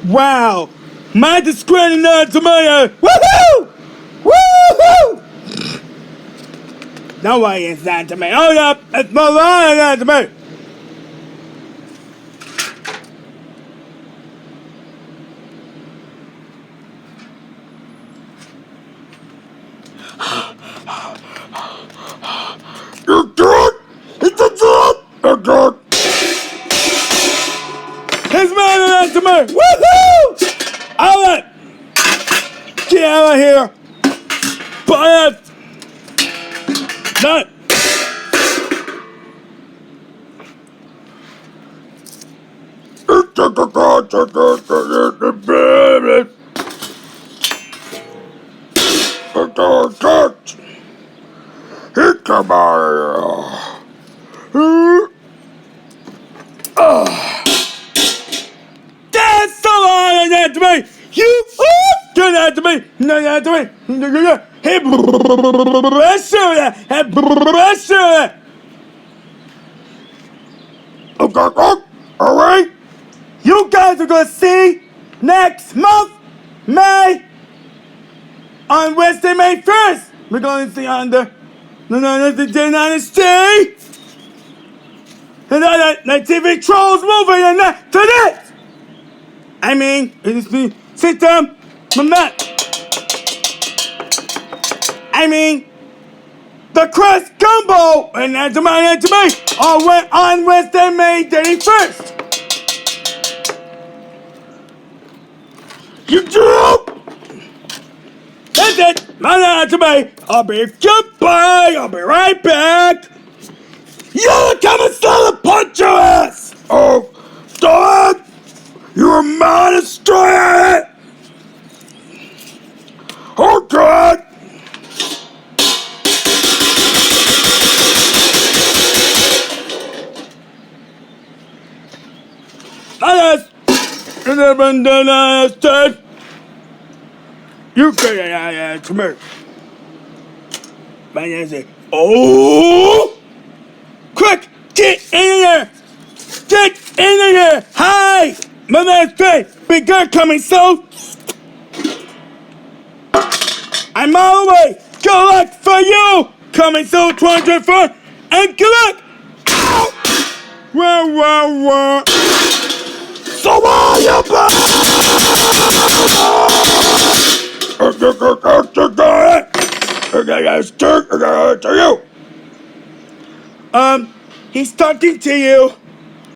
Wow! My discrediting tomato! Woohoo! Woohoo! No way it's not tomato. Hold up! It's my line, not tomato! You're dead! It's a dead! You're dead! It's mine, not tomato! Woohoo! Alright! Get out of here! Buy it! Not! Come on! That's so hard on that to me! You do that to me! No, that to me! Hey, okay, alright? You guys are gonna see next month, May, on Wednesday, May 1st. We're gonna see on the United States. And the TV Trolls movie and that to this. I mean, it's me. Sit down, Mamet. I mean, the Crust Gumbo and that's to me on Wednesday, May 31st. You do? That's it. Not to me. I'll be goodbye. I'll be right back. You're coming to punch your ass. Oh, God. You're a man destroyer. Oh, God. You can come here. My name is oh! Quick, get in there! Get in there! Hi! My name's Faye. Big girl coming soon. I'm on the way. Good luck for you. Coming soon, 2024. And good luck. Ow! Wah. So are you back? To you. He's talking to you.